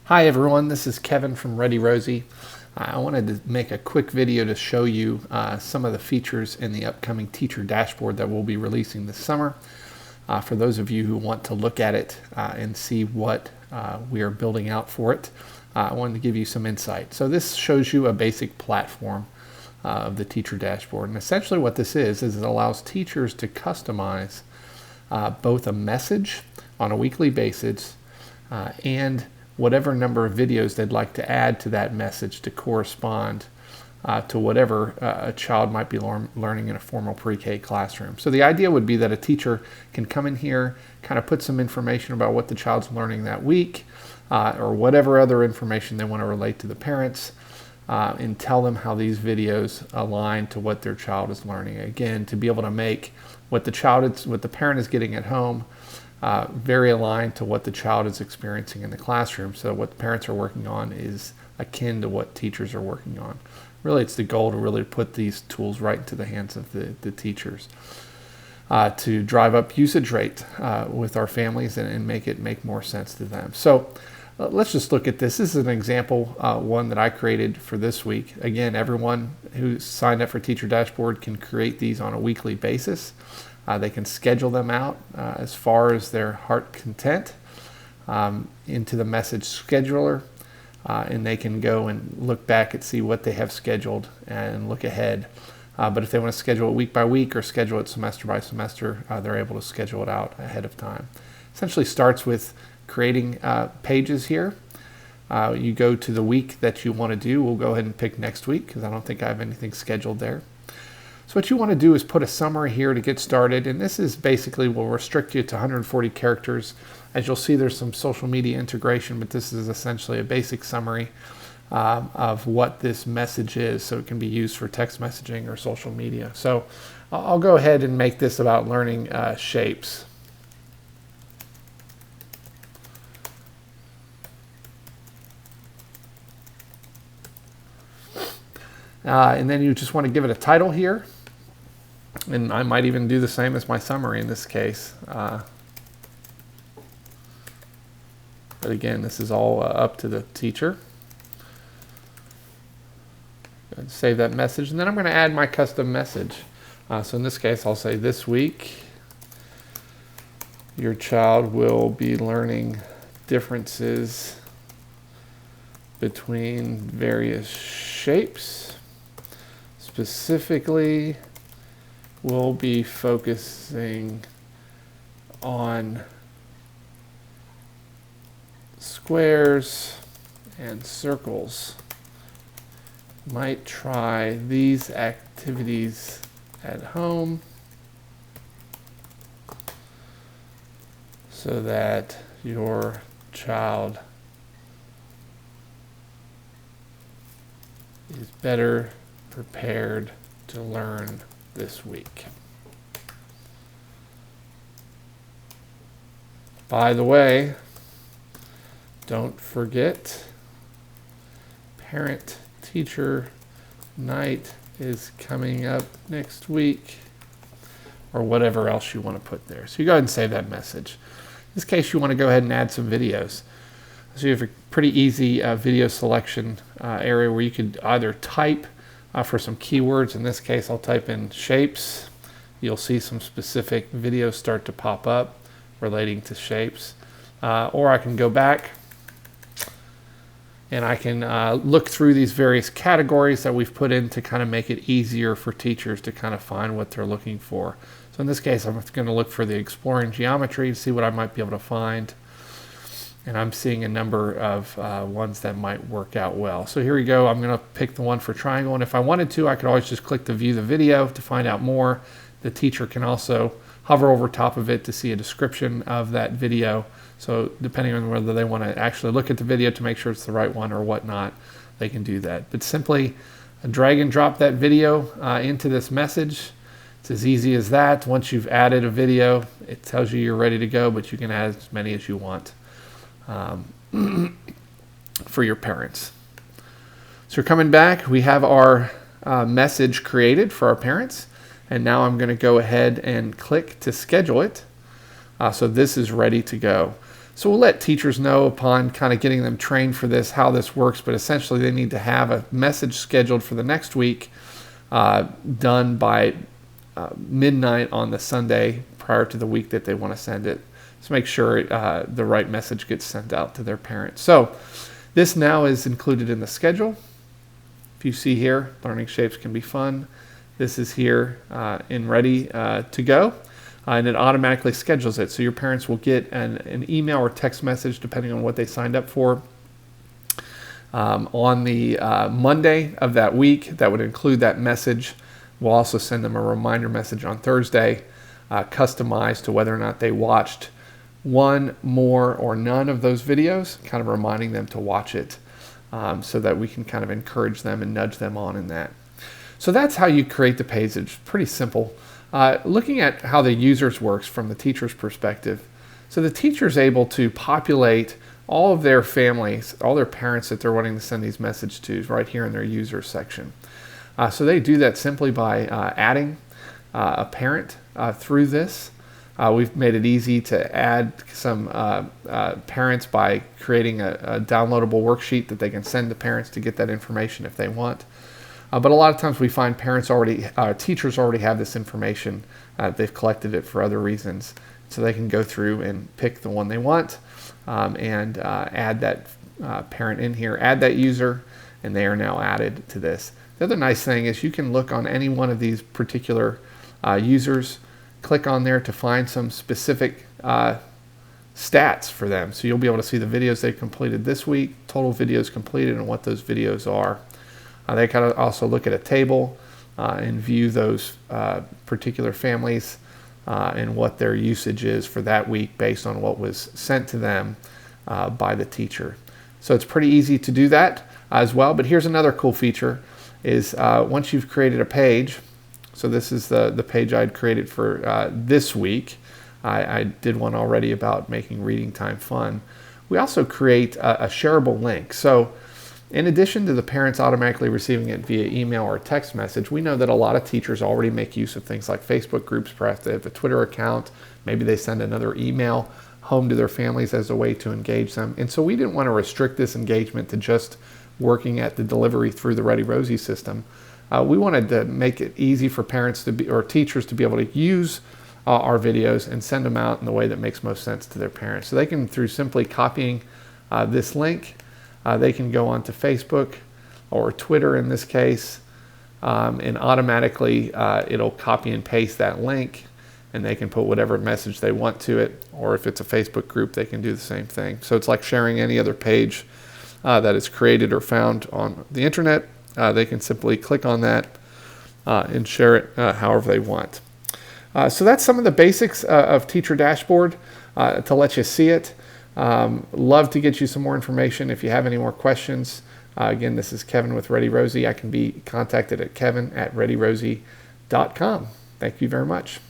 Hi everyone, this is Kevin from Ready Rosie. I wanted to make a quick video to show you some of the features in the upcoming teacher dashboard that we'll be releasing this summer. For those of you who want to look at it and see what we are building out for it, I wanted to give you some insight. So this shows you a basic platform of the teacher dashboard. And essentially what this is it allows teachers to customize both a message on a weekly basis and whatever number of videos they'd like to add to that message to correspond to whatever a child might be learning in a formal pre-K classroom. So the idea would be that a teacher can come in here, kind of put some information about what the child's learning that week, or whatever other information they want to relate to the parents, and tell them how these videos align to what their child is learning. Again, to be able to make what the parent is getting at home very aligned to what the child is experiencing in the classroom, so what the parents are working on is akin to what teachers are working on. Really, it's the goal to really put these tools right into the hands of the teachers to drive up usage rate with our families and make it make more sense to them. So let's just look at this. This is an example one that I created for this week. Again, everyone who signed up for Teacher Dashboard can create these on a weekly basis. They can schedule them out as far as their heart content into the message scheduler, and they can go and look back and see what they have scheduled and look ahead. But if they want to schedule it week by week or schedule it semester by semester, they're able to schedule it out ahead of time. Essentially starts with creating pages here. You go to the week that you want to do. We'll go ahead and pick next week because I don't think I have anything scheduled there. So what you want to do is put a summary here to get started, and this is basically will restrict you to 140 characters. As you'll see, there's some social media integration, but this is essentially a basic summary of what this message is, so it can be used for text messaging or social media. So I'll go ahead and make this about learning shapes. And then you just want to give it a title here. And I might even do the same as my summary in this case. But again, this is all up to the teacher. Go ahead and save that message. And then I'm going to add my custom message. So in this case, I'll say this week, your child will be learning differences between various shapes. Specifically, we'll be focusing on squares and circles. Might try these activities at home so that your child is better prepared to learn this week. By the way, don't forget, parent-teacher night is coming up next week, or whatever else you want to put there. So you go ahead and save that message. In this case, you want to go ahead and add some videos. So you have a pretty easy video selection area where you could either type for some keywords. In this case, I'll type in shapes. You'll see some specific videos start to pop up relating to shapes. Or I can go back and I can look through these various categories that we've put in to kind of make it easier for teachers to kind of find what they're looking for. So in this case, I'm going to look for the exploring geometry to see what I might be able to find. And I'm seeing a number of ones that might work out well. So here we go. I'm going to pick the one for triangle. And if I wanted to, I could always just click to view the video to find out more. The teacher can also hover over top of it to see a description of that video. So depending on whether they want to actually look at the video to make sure it's the right one or whatnot, they can do that. But simply drag and drop that video into this message. It's as easy as that. Once you've added a video, it tells you you're ready to go, but you can add as many as you want for your parents. So we're coming back. We have our message created for our parents. And now I'm going to go ahead and click to schedule it. So this is ready to go. So we'll let teachers know upon kind of getting them trained for this how this works, but essentially they need to have a message scheduled for the next week done by midnight on the Sunday prior to the week that they want to send it. So make sure the right message gets sent out to their parents. So this now is included in the schedule. If you see here, learning shapes can be fun. This is here and ready to go. And it automatically schedules it. So your parents will get an email or text message, depending on what they signed up for, on the Monday of that week. That would include that message. We'll also send them a reminder message on Thursday, customized to whether or not they watched one, more, or none of those videos, kind of reminding them to watch it so that we can kind of encourage them and nudge them on in that. So that's how you create the page. It's pretty simple. Looking at how the users works from the teacher's perspective. So the teacher is able to populate all of their families, all their parents that they're wanting to send these messages to right here in their users section. So they do that simply by adding a parent through this. We've made it easy to add some parents by creating a downloadable worksheet that they can send to parents to get that information if they want. But a lot of times we find teachers already have this information. They've collected it for other reasons. So they can go through and pick the one they want and add that parent in here, add that user, and they are now added to this. The other nice thing is you can look on any one of these particular users, click on there to find some specific stats for them. So you'll be able to see the videos they completed this week, total videos completed, and what those videos are. They kind of also look at a table and view those particular families and what their usage is for that week based on what was sent to them by the teacher. So it's pretty easy to do that as well. But here's another cool feature is once you've created a page, so this is the page I'd created for this week. I did one already about making reading time fun. We also create a shareable link. So in addition to the parents automatically receiving it via email or text message, we know that a lot of teachers already make use of things like Facebook groups. Perhaps they have a Twitter account. Maybe they send another email home to their families as a way to engage them. And so we didn't want to restrict this engagement to just working at the delivery through the Ready Rosie system. We wanted to make it easy for parents to be, or teachers to be able to use our videos and send them out in the way that makes most sense to their parents. So they can, through simply copying this link, they can go onto Facebook or Twitter in this case, and automatically it'll copy and paste that link, and they can put whatever message they want to it, or if it's a Facebook group, they can do the same thing. So it's like sharing any other page that is created or found on the internet. They can simply click on that and share it however they want. So that's some of the basics of Teacher Dashboard to let you see it. Love to get you some more information if you have any more questions. Again, this is Kevin with Ready Rosie. I can be contacted at kevin@readyrosie.com. Thank you very much.